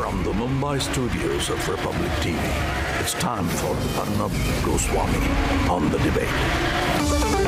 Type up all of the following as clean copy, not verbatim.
From the Mumbai studios of Republic TV, it's time for Arnab Goswami on The Debate.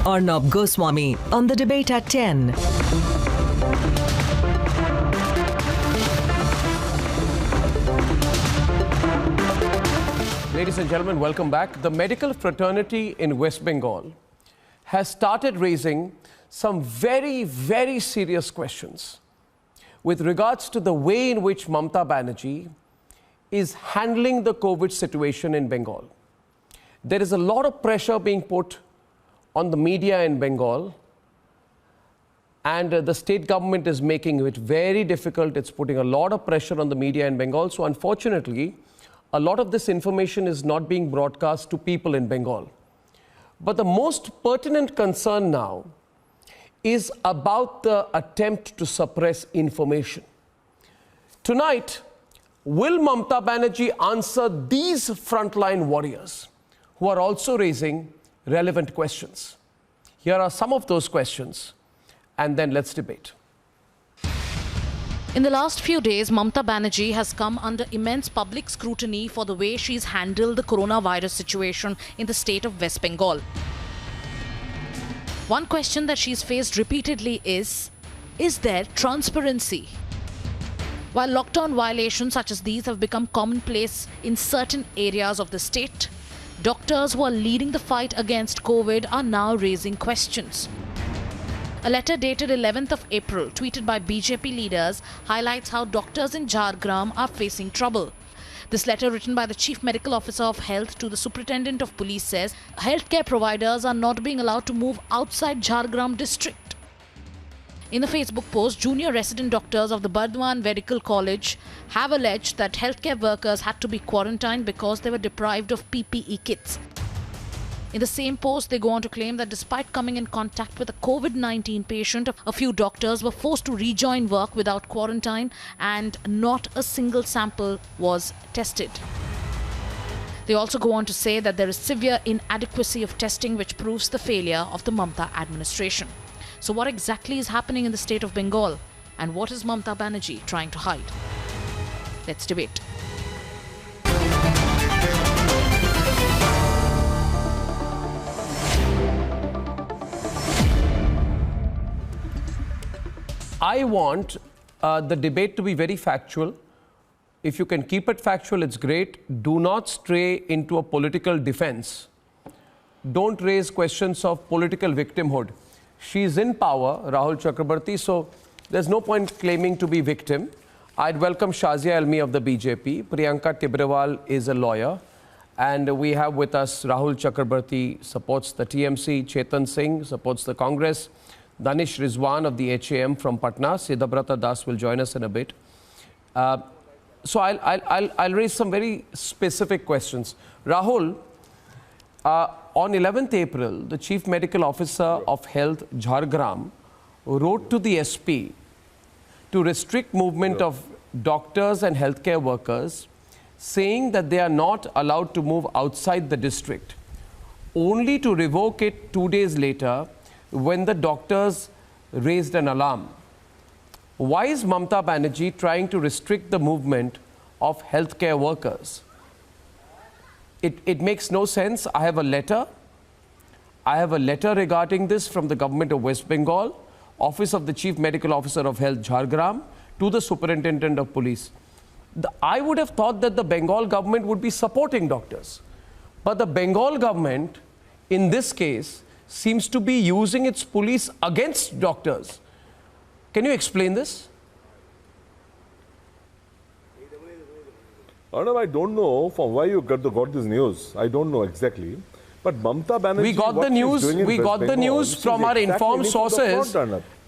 Arnab Goswami on The Debate at 10. Ladies and gentlemen, welcome back. The medical fraternity in West Bengal has started raising some very, very serious questions with regards to the way in which Mamata Banerjee is handling the COVID situation in Bengal. There is a lot of pressure being put on the media in Bengal, and the state government is making it very difficult. It's putting a lot of pressure on the media in Bengal. So unfortunately, a lot of this information is not being broadcast to people in Bengal. But the most pertinent concern now is about the attempt to suppress information. Tonight, will Mamata Banerjee answer these frontline warriors who are also raising relevant questions? Here are some of those questions, and then let's debate. In the last few days, Mamata Banerjee has come under immense public scrutiny for the way she's handled the coronavirus situation in the state of West Bengal. One question that she's faced repeatedly is there transparency? While lockdown violations such as these have become commonplace in certain areas of the state, doctors who are leading the fight against COVID are now raising questions. A letter dated 11th of April, tweeted by BJP leaders, highlights how doctors in Jhargram are facing trouble. This letter, written by the Chief Medical Officer of Health to the Superintendent of Police, says healthcare providers are not being allowed to move outside Jhargram district. In the Facebook post, junior resident doctors of the Bardhaman Medical College have alleged that healthcare workers had to be quarantined because they were deprived of PPE kits. In the same post, they go on to claim that despite coming in contact with a COVID-19 patient, a few doctors were forced to rejoin work without quarantine and not a single sample was tested. They also go on to say that there is severe inadequacy of testing which proves the failure of the Mamata administration. So what exactly is happening in the state of Bengal, and what is Mamata Banerjee trying to hide? Let's debate. I want the debate to be very factual. If you can keep it factual, it's great. Do not stray into a political defense. Don't raise questions of political victimhood. She's in power, Rahul Chakrabarti, so there's no point claiming to be victim. I'd welcome Shazia Elmi of the BJP. Priyanka Tibrewal is a lawyer. And we have with us Rahul Chakrabarti, supports the TMC. Chetan Singh supports the Congress. Danish Rizwan of the HAM from Patna. Siddhabrata Das will join us in a bit. So I'll raise some very specific questions. Rahul, on 11th April, the Chief Medical Officer of Health, Jhargram, wrote to the SP to restrict movement of doctors and healthcare workers, saying that they are not allowed to move outside the district, only to revoke it 2 days later when the doctors raised an alarm. Why is Mamata Banerjee trying to restrict the movement of healthcare workers? It makes no sense. I have a letter regarding this from the government of West Bengal, Office of the Chief Medical Officer of Health, Jhargram, to the Superintendent of Police. I would have thought that the Bengal government would be supporting doctors. But the Bengal government, in this case, seems to be using its police against doctors. Can you explain this? Arnab, I don't know from where you got this news. I don't know exactly. But Mamata Banerjee, we got the news from our informed sources.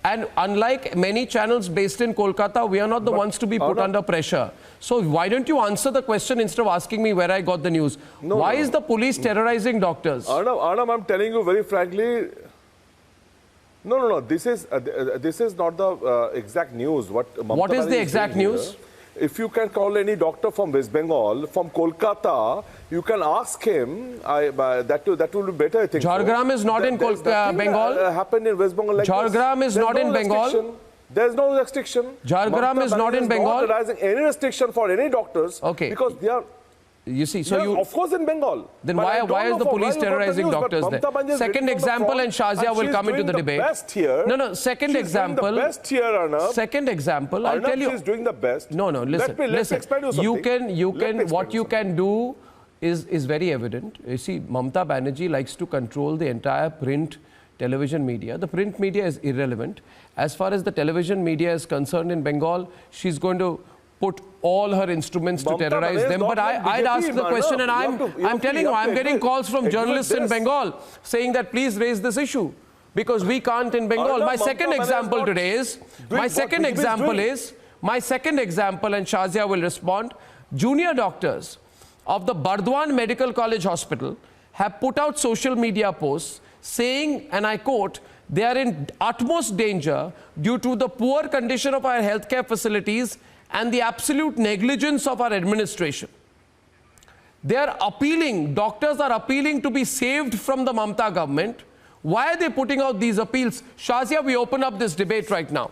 And unlike many channels based in Kolkata, we are not the ones to be put under pressure. So why don't you answer the question instead of asking me where I got the news? Why is the police terrorizing doctors? Arnab, I'm telling you very frankly, no. This is not the exact news. What is the exact news? If you can call any doctor from West Bengal, from Kolkata, you can ask him. That will be better, I think. Jhargram is not in Bengal. Happened in West Bengal like Jhargram is not in Bengal. There's no restriction. Jhargram is not in Bengal. Not raising any restriction for any doctors. Okay. Because they are. You see, so of course in Bengal. Then why is the police terrorizing doctors there? Second example, and Shazia will come into the debate. No. Second example. She's doing the best here, Arnab. Second example, I'll tell you. She's doing the best. No. Listen. Explain you something. What you can do is very evident. You see, Mamata Banerjee likes to control the entire print television media. The print media is irrelevant. As far as the television media is concerned in Bengal, she's going to put all her instruments to terrorize them. But I'd ask the question, and I'm telling you, I'm getting calls from journalists in Bengal saying that please raise this issue because we can't in Bengal. My second example today is, and Shazia will respond, junior doctors of the Bardwan Medical College Hospital have put out social media posts saying, and I quote, they are in utmost danger due to the poor condition of our healthcare facilities and the absolute negligence of our administration. They are appealing, doctors are appealing to be saved from the Mamata government. Why are they putting out these appeals? Shazia, we open up this debate right now.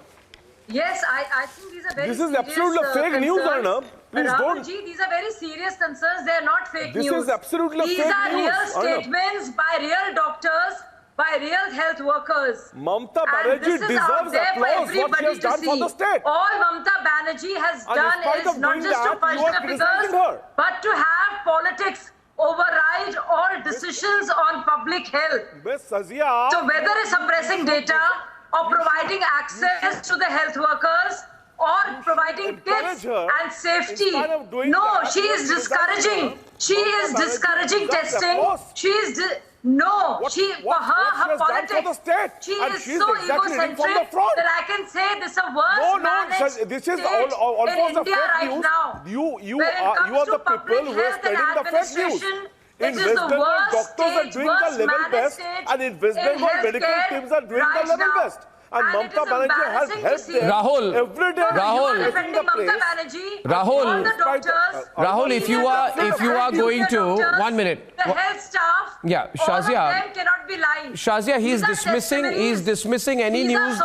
Yes, I think these are very serious This is absolutely fake news, Arnab. Please don't. These are very serious concerns. They are not fake news. This is absolutely fake news. These are real statements by real doctors, by real health workers. Mamata Banerjee deserves applause what she has done for the state. All Mamata Banerjee has done is not just to punch the figures, but to have politics override all decisions on public health. So whether it's suppressing data or providing access to the health workers or providing tips and safety, no, she is discouraging. She is discouraging testing. She is her politics. She is so egocentric that I can say this is a worst managed this is state almost in India right now. You are the people who are spreading the fake news. In West Bengal, doctors are doing the level best, and in West Bengal, medical teams are doing the level best. And Mamata Banerjee has helped them every day. Rahul, if you are going to 1 minute. The health staff, yeah, Shazia. All of them cannot be lying. Shazia, he's dismissing any news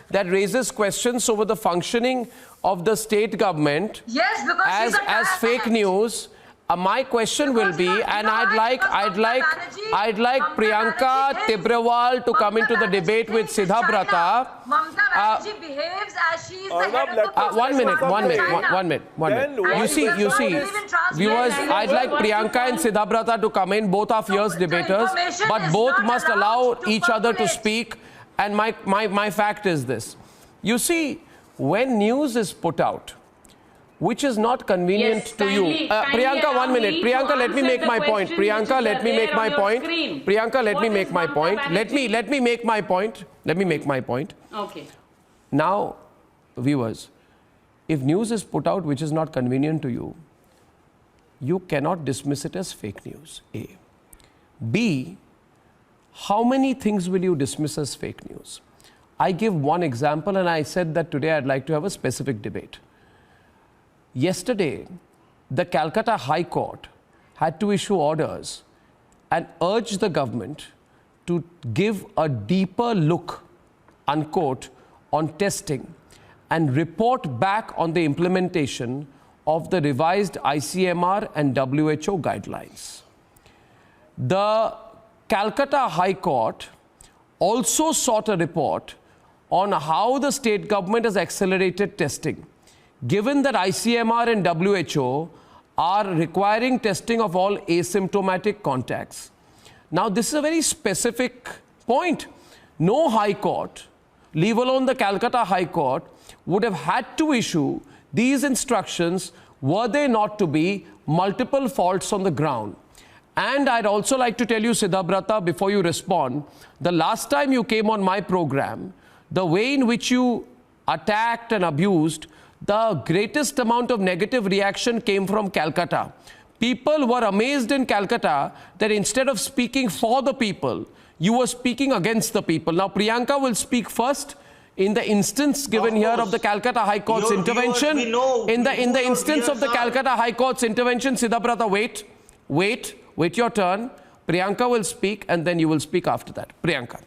that raises questions over the functioning of the state government as fake news. My question will be, and I'd like Priyanka Tibrawal to come into the debate with Sidha Brata. Mamata Banerjee behaves as she is the head of the One minute. You see, viewers, I'd like Priyanka and Sidha Brata to come in. Both are fierce debaters, but both must allow each other to speak. And my fact is this. You see, when news is put out, which is not convenient to you. Priyanka, 1 minute. Priyanka, let me make my point. Priyanka, let me make my point. Priyanka, let me make my point. Let me make my point. Let me make my point. Okay. Now, viewers, if news is put out which is not convenient to you, you cannot dismiss it as fake news, A. B, how many things will you dismiss as fake news? I give one example, and I said that today I'd like to have a specific debate. Yesterday, the Calcutta High Court had to issue orders and urge the government to give a deeper look, unquote, on testing and report back on the implementation of the revised ICMR and WHO guidelines. The Calcutta High Court also sought a report on how the state government has accelerated testing, given that ICMR and WHO are requiring testing of all asymptomatic contacts. Now, this is a very specific point. No High Court, leave alone the Calcutta High Court, would have had to issue these instructions were there not to be multiple faults on the ground. And I'd also like to tell you, Sidha Brata, before you respond, the last time you came on my program, the way in which you attacked and abused, the greatest amount of negative reaction came from Calcutta. People were amazed in Calcutta that instead of speaking for the people, you were speaking against the people. Now, Priyanka will speak first in the instance given here of the Calcutta High Court's intervention. In the instance of the Calcutta High Court's intervention, Siddhabrata, wait your turn. Priyanka will speak and then you will speak after that. Priyanka.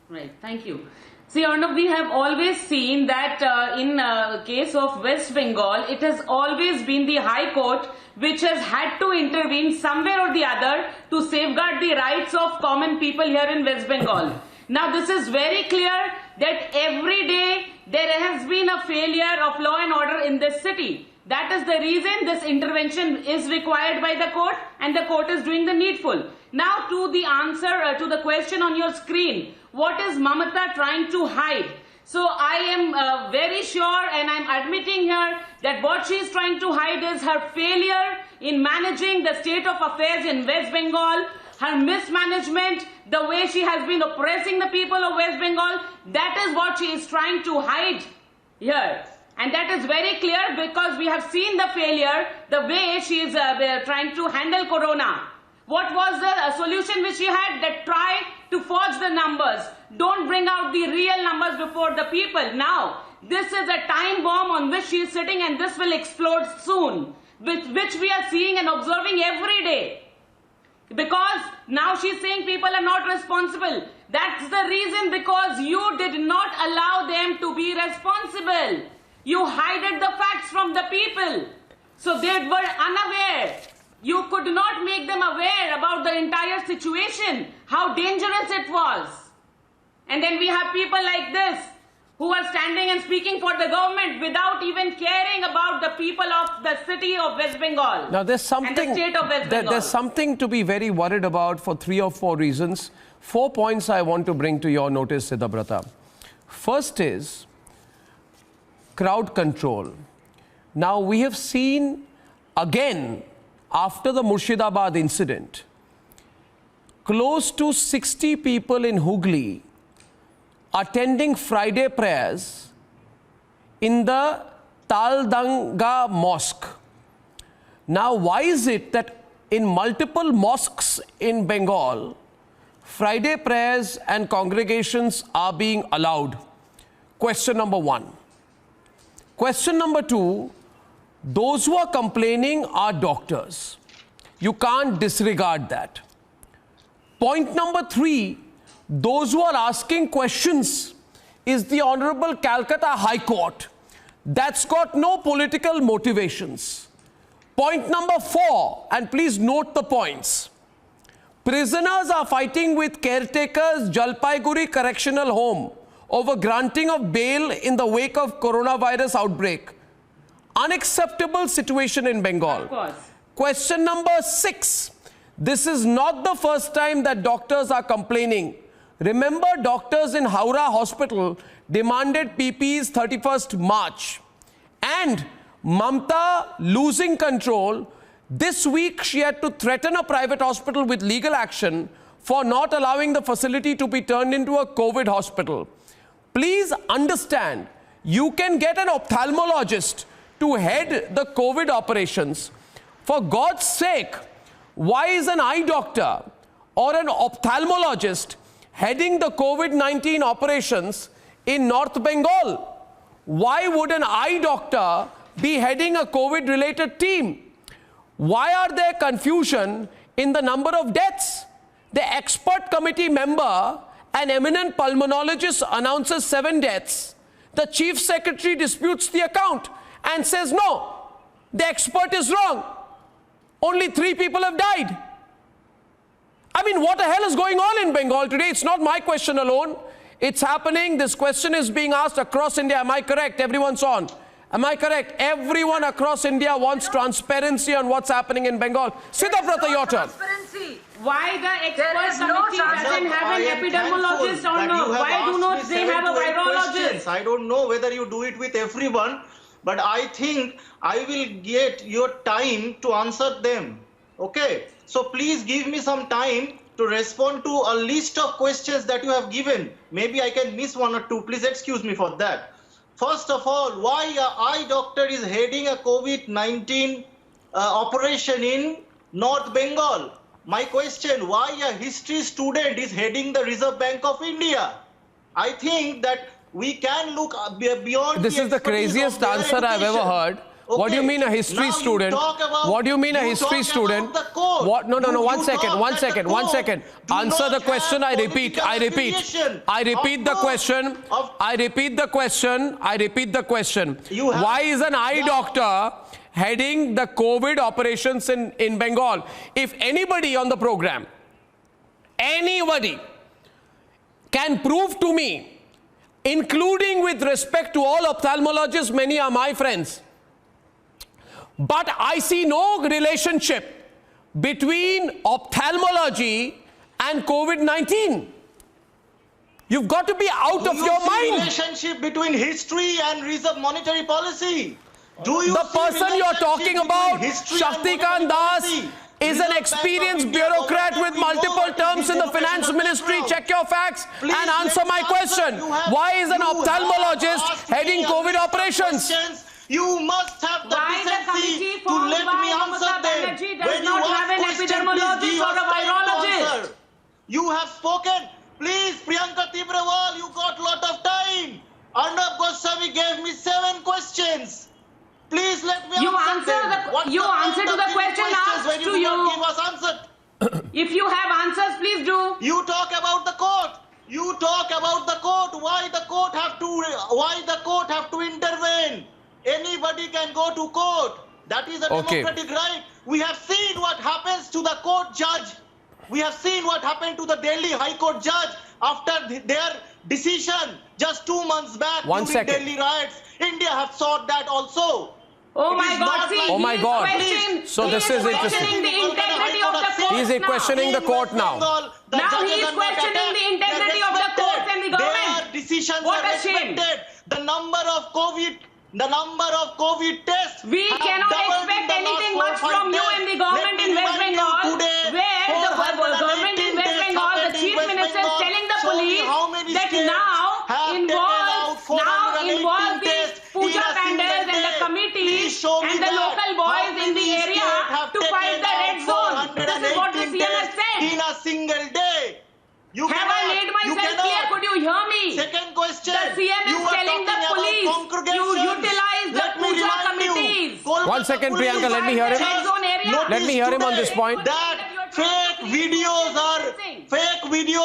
Right, thank you. See, Arnab, we have always seen that in case of West Bengal, it has always been the High Court which has had to intervene somewhere or the other to safeguard the rights of common people here in West Bengal. Now, this is very clear that every day there has been a failure of law and order in this city. That is the reason this intervention is required by the court, and the court is doing the needful. Now, to the answer to the question on your screen, what is Mamata trying to hide? So I am very sure, and I'm admitting here that what she is trying to hide is her failure in managing the state of affairs in West Bengal, her mismanagement, the way she has been oppressing the people of West Bengal. That is what she is trying to hide here. And that is very clear because we have seen the failure, the way she is trying to handle Corona. What was the solution which she had? That try to forge the numbers. Don't bring out the real numbers before the people. Now, this is a time bomb on which she is sitting, and this will explode soon, which we are seeing and observing every day. Because now she's saying people are not responsible. That's the reason, because you did not allow them to be responsible. You hid the facts from the people. So they were unaware. You could not make them aware about the entire situation, how dangerous it was. And then we have people like this who are standing and speaking for the government without even caring about the people of the city of West Bengal. Now there's something, and the state of West Bengal. There's something to be very worried about for 3 or 4 reasons. 4 points I want to bring to your notice, Siddhabrata. First is crowd control. Now we have seen again, after the Murshidabad incident, close to 60 people in Hooghly attending Friday prayers in the Taldanga Mosque. Now, why is it that in multiple mosques in Bengal, Friday prayers and congregations are being allowed? Question number 1. Question number 2, those who are complaining are doctors. You can't disregard that. Point number 3, those who are asking questions is the Honorable Calcutta High Court. That's got no political motivations. Point number 4, and please note the points. Prisoners are fighting with caretakers Jalpaiguri Correctional Home over granting of bail in the wake of coronavirus outbreak. Unacceptable situation in Bengal. Of course. Question number 6. This is not the first time that doctors are complaining. Remember, doctors in Howrah Hospital demanded PPEs 31st March. And Mamta losing control, this week she had to threaten a private hospital with legal action for not allowing the facility to be turned into a COVID hospital. Please understand, you can get an ophthalmologist to head the COVID operations. For God's sake, why is an eye doctor or an ophthalmologist heading the COVID-19 operations in North Bengal? Why would an eye doctor be heading a COVID-related team? Why are there confusion in the number of deaths? The expert committee member, an eminent pulmonologist, announces 7 deaths. The chief secretary disputes the account and says, no, the expert is wrong. Only 3 people have died. I mean, what the hell is going on in Bengal today? It's not my question alone. It's happening. This question is being asked across India. Am I correct? Everyone's on. Am I correct? Everyone across India wants transparency on what's happening in Bengal. Siddhabrata, your turn. Why the expert committee doesn't have an epidemiologist or no? Why do not they have a virologist? I don't know whether you do it with everyone, but I think I will get your time to answer them. Okay? So please give me some time to respond to a list of questions that you have given. Maybe I can miss one or two. Please excuse me for that. First of all, why an eye doctor is heading a COVID-19 operation in North Bengal? My question, why a history student is heading the Reserve Bank of India? I think that we can look beyond. This is the craziest answer I've ever heard. Okay. What do you mean a history student? What do you mean a history student? What? No. One second. Answer the question. I repeat the question. Why is an eye doctor heading the COVID operations in Bengal? If anybody on the program, anybody can prove to me, including with respect to all ophthalmologists, many are my friends, but I see no relationship between ophthalmology and COVID-19. You've got to be out of your mind. Relationship between history and Reserve Monetary Policy. The person you're talking about, Shaktikant Das, is an experienced bureaucrat with multiple terms in the finance ministry. Check your facts and answer my question. Why is an ophthalmologist heading COVID operations? You must have the decency to let me answer them. When you ask questions, please give us time to answer. You have spoken. Please, Priyanka Tibrawal, you got lot of time. Arnab Goswami gave me 7 questions. Please let me answer them. You answer to the question asked to you. Give us answer. If you have answers, please do. You talk about the court. You talk about the court. Why the court have to intervene? Anybody can go to court. That is a democratic right. We have seen what happens to the court judge. We have seen what happened to the Delhi High Court judge after their decision just 2 months back during Delhi riots. India have sought that also. Oh my God! Oh my God! So this is interesting. The integrity of the court. He is questioning the court now. Now he is questioning the integrity of the court and the government. Their decisions what are a shame! Respected. The number of COVID tests. We cannot expect anything much from you in the government in West Bengal, where the government in West Bengal, the chief minister is telling the police that now involve the puja pandals and the committees and the local boys in the area to fight the red zone. This is what the CM has said. In a single day. Have I made myself clear? Could you hear me? Second question. The CM is telling the police you utilize the puja committees. 1 second, Priyanka, let me hear him. Let me hear him on this point. That fake videos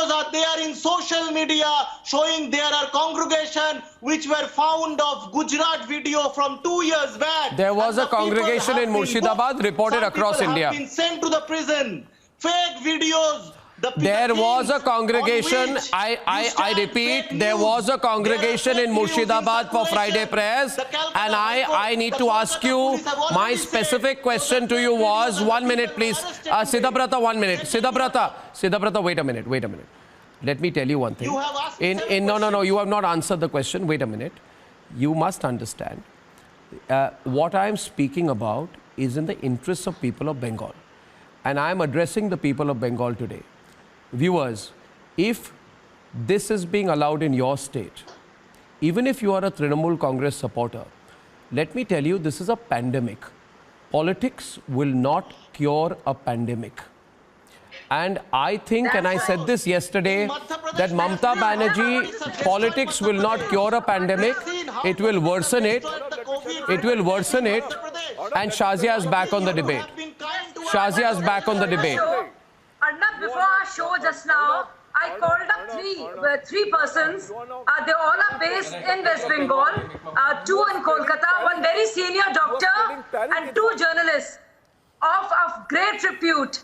are there in social media showing there are congregation which were found of Gujarat video from 2 years back. There was a congregation in Murshidabad reported across India. Have been sent to the prison. Fake videos. There was a congregation, I repeat, there was a congregation in Murshidabad for Friday prayers, and I need to ask you, my specific question to you was, 1 minute please, Siddhabrata, 1 minute, Siddhabrata, wait a minute. Let me tell you one thing. No, you have not answered the question, wait a minute. You must understand, what I am speaking about is in the interests of people of Bengal, and I am addressing the people of Bengal today. Viewers, if this is being allowed in your state, even if you are a Trinamool Congress supporter, let me tell you, this is a pandemic. Politics will not cure a pandemic. And I think, and I said this yesterday, that Mamata Banerjee, politics will not cure a pandemic. It will worsen it. It will worsen it. And Shazia is back on the debate. Shazia is back on the debate. Arnab, before our show just now, I called up three persons. They all are based in West Bengal, 2 in Kolkata, 1 very senior doctor and 2 journalists of great repute.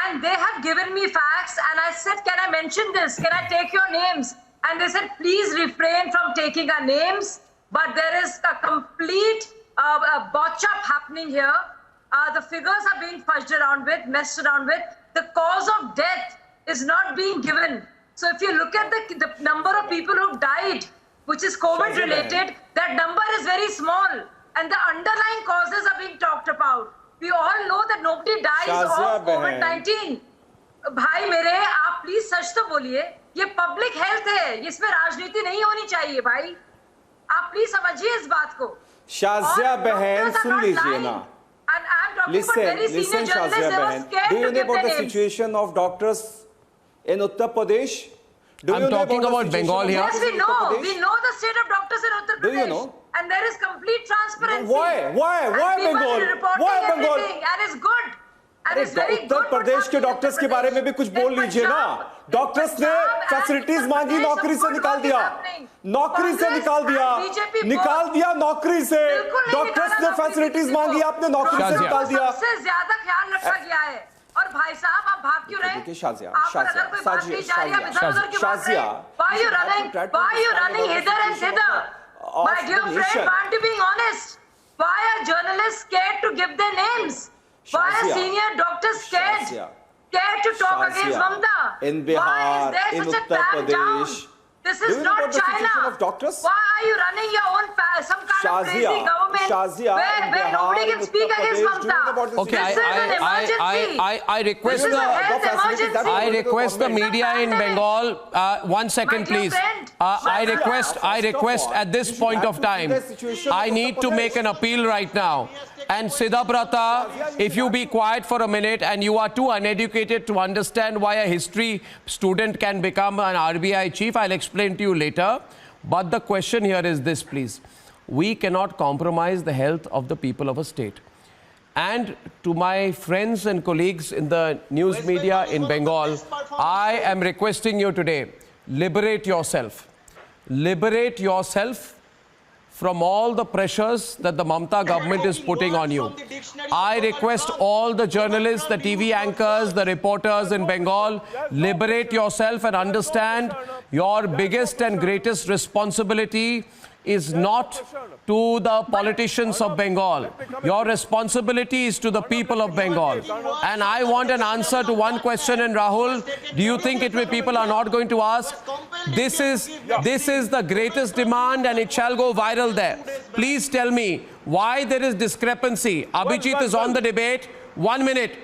And they have given me facts, and I said, can I mention this? Can I take your names? And they said, please refrain from taking our names. But there is a complete botch-up happening here. The figures are being fudged around with, messed around with. The cause of death is not being given. So if you look at the number of people who died, which is COVID-related, that number is very small. And the underlying causes are being talked about. We all know that nobody dies of COVID-19. Bhai mere, please सच तो बोलिए, ये public health है, इसमें राजनीति नहीं होनी चाहिए भाई, आप प्लीज समझिए इस बात को। शाजिया बहन सुन लीजिए ना, listen शाजिया बहन, do you know about the situation of doctors in Uttar Pradesh? I'm talking about Bengal here. Yes, we know the state of doctors in Uttar Pradesh. Do you know? And there is complete transparency. Why Bengal? Why Bengal? And it's good. And it's very good. Uttar Pradesh के doctors के बारे में भी कुछ बोल लीजिए ना। Doctors ने फैसिलिटीज मांगी, नौकरी से निकाल दिया, नौकरी से निकाल दिया नौकरी से। डॉक्टर्स ने फैसिलिटीज मांगी, आपने नौकरी से निकाल दिया। सबसे ज्यादा ख्याल रखा गया है। और भाई साहब आप भाग क्यों रहे? Shazia, why you running hither and thither? My dear friend, aren't you being honest? Why are journalists scared to give their names? Why are senior doctors scared to talk against Mamta? In Bihar, in Uttar Pradesh. This is not China. Why are you running your own some kind of crazy government where nobody can speak against Mamta? Okay, this is an emergency. I request the media in Bengal. 1 second, please. I request at this point of time. I need to make an appeal right now. And Siddhabrata, if you be quiet for a minute, and you are too uneducated to understand why a history student can become an RBI chief, I'll explain to you later. But the question here is this, please. We cannot compromise the health of the people of a state. And to my friends and colleagues in the news media in Bengal, I am requesting you today, liberate yourself. Liberate yourself from all the pressures that the Mamta government is putting on you. I request all the journalists, the TV anchors, the reporters in Bengal, liberate yourself and understand your biggest and greatest responsibility is not to the politicians of Bengal. Your responsibility is to the people of Bengal. And I want an answer to one question. And Rahul, do you think people are not going to ask? This is the greatest demand and it shall go viral there. Please tell me why there is discrepancy. Abhijit is on the debate. 1 minute.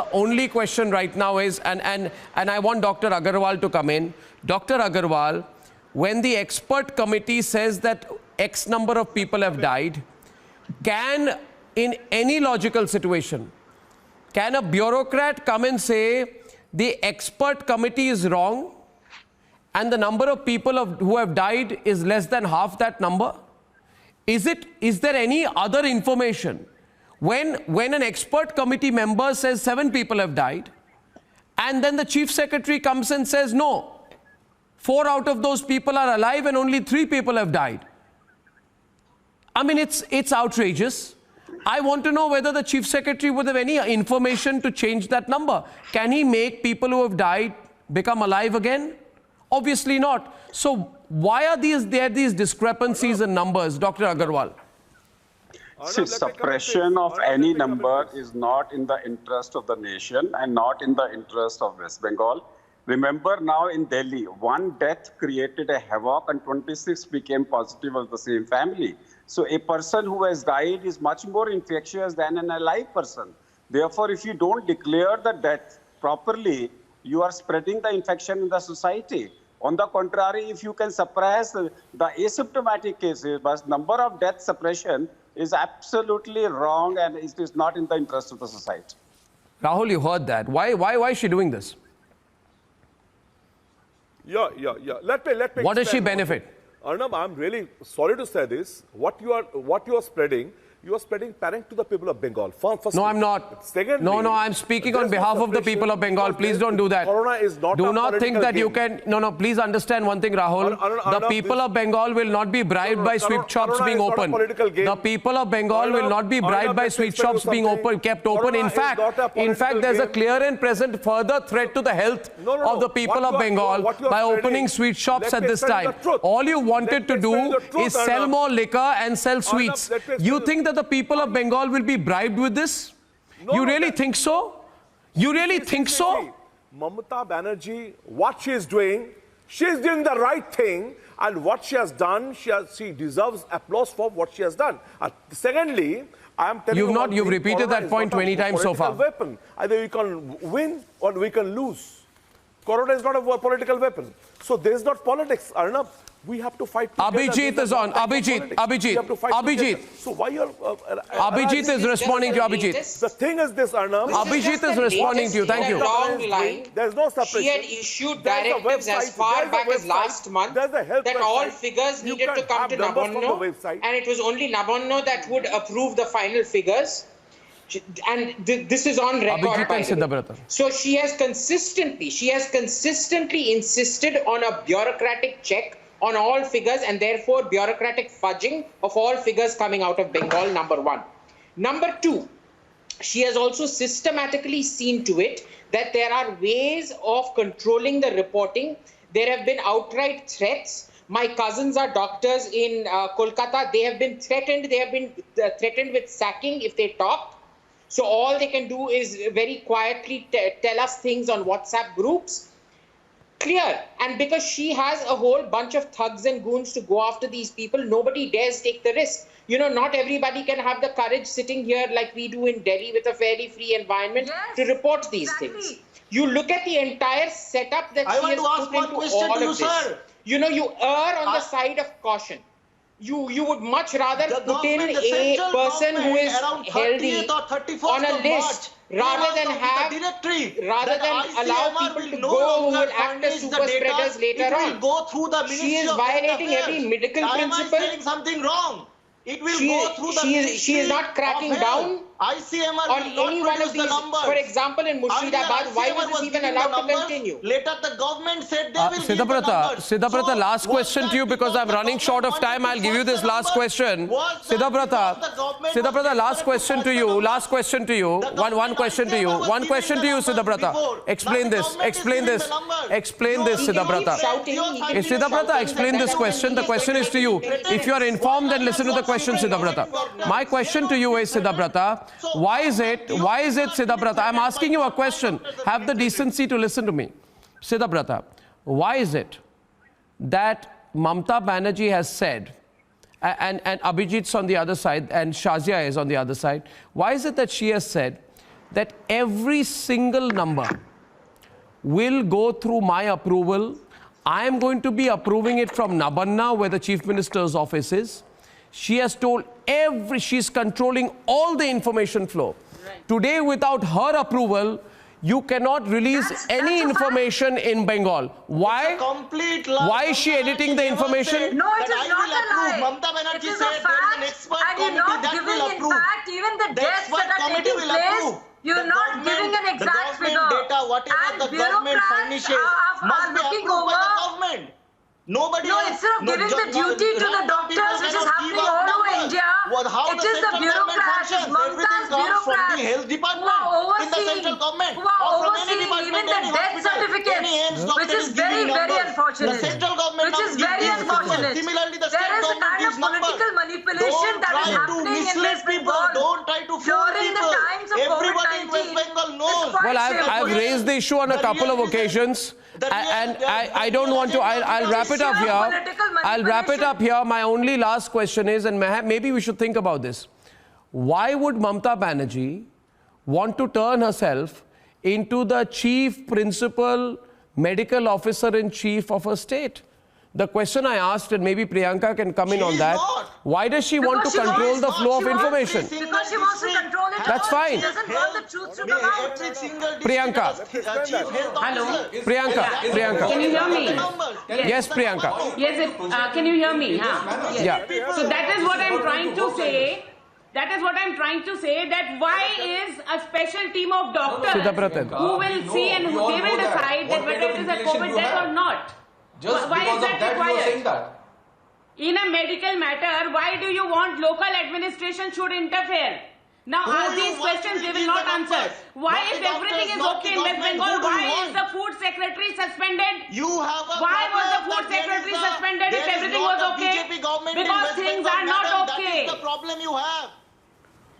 The only question right now is, and I want Dr. Agarwal to come in. Dr. Agarwal, when the expert committee says that X number of people have died, can, in any logical situation, can a bureaucrat come and say the expert committee is wrong and the number of people who have died is less than half that number? Is there any other information? When an expert committee member says 7 people have died, and then the chief secretary comes and says no, 4 out of those people are alive and only 3 people have died. I mean, it's outrageous. I want to know whether the chief secretary would have any information to change that number. Can he make people who have died become alive again? Obviously not. So why are there these discrepancies in numbers, Dr. Agarwal? See, suppression of any number is not in the interest of the nation and not in the interest of West Bengal. Remember now in Delhi, 1 death created a havoc and 26 became positive of the same family. So a person who has died is much more infectious than an alive person. Therefore, if you don't declare the death properly, you are spreading the infection in the society. On the contrary, if you can suppress the asymptomatic cases, but number of death suppression is absolutely wrong and it is not in the interest of the society. Rahul, you heard that. Why is she doing this? Yeah. Let me. What does she benefit? Arnab, I'm really sorry to say this. What you are spreading, you are spreading panic to the people of Bengal. Firstly, no, I'm not. Secondly, no, I'm speaking on behalf of the people of Bengal. Please don't do that. Corona is not do a not think that game. you can. No, please understand one thing, Rahul. The people of Bengal will not be bribed by sweet shops being open. The people of Bengal will not be bribed by sweet shops being kept open. In fact, there's a clear and present further threat to the health of the people of Bengal by opening sweet shops at this time. All you wanted to do is sell more liquor and sell sweets. You think that the people of Bengal will be bribed with this? You really think so? You really think so? Mamata Banerjee, what she is doing the right thing, and what she has done, she deserves applause for what she has done. Secondly, I'm telling you, you've repeated that point 20 times so far. Weapon. Either we can win or we can lose. Corona is not a political weapon. So there is not politics, Arnab. We have to fight together. Abhijit is on. Abhijit. So why you're... Abhijit is responding to Abhijit. The thing is this, Arnab. Abhijit is responding to you. Thank you. There's no separation. She had issued directives as far back as last month that all figures needed to come to Nabonno, and it was only Nabonno that would approve the final figures. And this is on record, by the way. So she has consistently insisted on a bureaucratic check on all figures, and therefore bureaucratic fudging of all figures coming out of Bengal, number one. Number two, she has also systematically seen to it that there are ways of controlling the reporting. There have been outright threats. My cousins are doctors in Kolkata. They have been threatened. They have been threatened with sacking if they talk. So all they can do is very quietly tell us things on WhatsApp groups. Clear. And because she has a whole bunch of thugs and goons to go after these people, nobody dares take the risk. You know, not everybody can have the courage sitting here like we do in Delhi with a fairly free environment to report these things. You look at the entire setup that she has put into all of this. You know, you err on the side of caution. You would much rather put in a person who is healthy on a list rather than allow people to go who will act as super spreaders later on. She is violating every medical principle. Something wrong. It will go through the she is not cracking down ICMR on any one of these. For example, in Murshidabad, why was this even allowed to continue? Later, the government said they will give the numbers. Siddhabrata, last question to you because I'm running short of time. I'll give you this last question. Siddhabrata, last question to you. One question to you. Siddhabrata. Explain this, Siddhabrata. Siddhabrata, explain this question. The question is to you. If you are informed, then listen to the question, Siddhabrata. My question to you is, Siddhabrata, why is it, Siddhabrata? I'm asking you a question. Have the decency to listen to me. Siddhabrata, why is it that Mamta Banerjee has said, and Abhijit's on the other side, and Shazia is on the other side, why is it that she has said that every single number will go through my approval? I am going to be approving it from Nabanna, where the Chief Minister's office is. She has told she's controlling all the information flow. Right. Today, without her approval, you cannot release any information in Bengal. Why? Why is she editing the information? No, it is not a lie. It is a fact, and you're not giving, in fact, even the deaths that are taking place, you're not giving an exact figure. And bureaucrats are looking over. Nobody instead of giving the duty to the doctors, which is happening all over India, it is the bureaucrats, Mamta's bureaucrats, who are overseeing even the death certificates, which is very, very unfortunate. There is a kind of political manipulation that is happening in West Bengal during the times of COVID-19. Well, I've raised the issue on a couple of occasions. And I don't want to, I'll wrap it up here. I'll wrap it up here. My only last question is, and maybe we should think about this. Why would Mamta Banerjee want to turn herself into the chief principal medical officer in chief of a state? The question I asked, and maybe Priyanka can come in on that. Why does she want to control the flow of information? Because she wants to control it. That's fine. She doesn't want the truth to come out. Priyanka. Hello. Priyanka. Can you hear me? Yes, Priyanka. Yes, can you hear me? Yes. Yeah. So that is what I'm trying to say. That why is a special team of doctors who will see and they will decide that whether it is a COVID death or not? Why is that required? In a medical matter, why do you want local administration should interfere? Now, ask these questions, they will not answer. Why, if everything is okay in West Bengal, why is the food secretary suspended? Why was the food secretary suspended if everything was okay? Because things are not okay. That is the problem you have.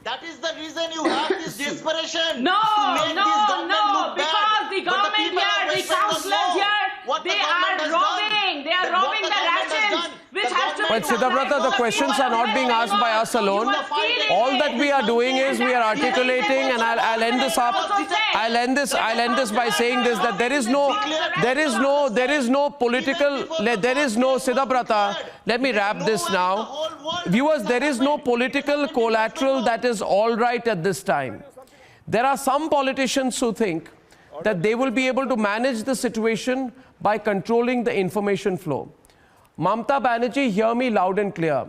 That is the reason you have this desperation. No, because the government here, the councillors here, they are robbing the rations which has to But Siddhabrata, the questions are not being asked by us alone. All that we are doing is we are articulating, and I'll end this up. I'll end this by saying this, that there is no political, Siddhabrata, let me wrap this now. Viewers, there is no political collateral that is all right at this time. There are some politicians who think that they will be able to manage the situation by controlling the information flow. Mamata Banerjee, hear me loud and clear.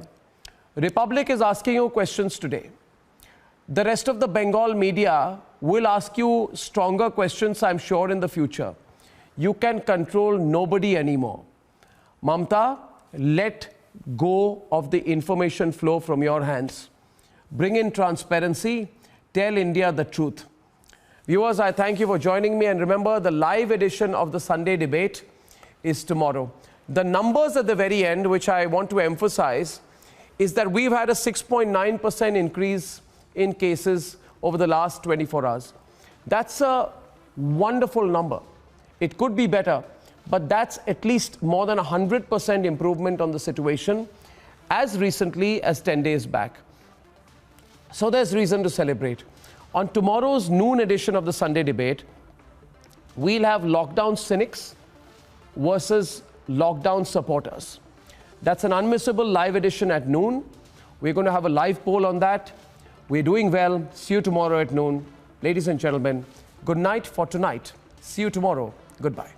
Republic is asking you questions today. The rest of the Bengal media will ask you stronger questions, I'm sure, in the future. You can control nobody anymore. Mamata, let go of the information flow from your hands. Bring in transparency. Tell India the truth. Viewers, I thank you for joining me, and remember, the live edition of the Sunday debate is tomorrow. The numbers at the very end, which I want to emphasize, is that we've had a 6.9% increase in cases over the last 24 hours. That's a wonderful number. It could be better, but that's at least more than 100% improvement on the situation as recently as 10 days back. So there's reason to celebrate. On tomorrow's noon edition of the Sunday debate, we'll have lockdown cynics versus lockdown supporters. That's an unmissable live edition at noon. We're going to have a live poll on that. We're doing well. See you tomorrow at noon. Ladies and gentlemen, good night for tonight. See you tomorrow. Goodbye.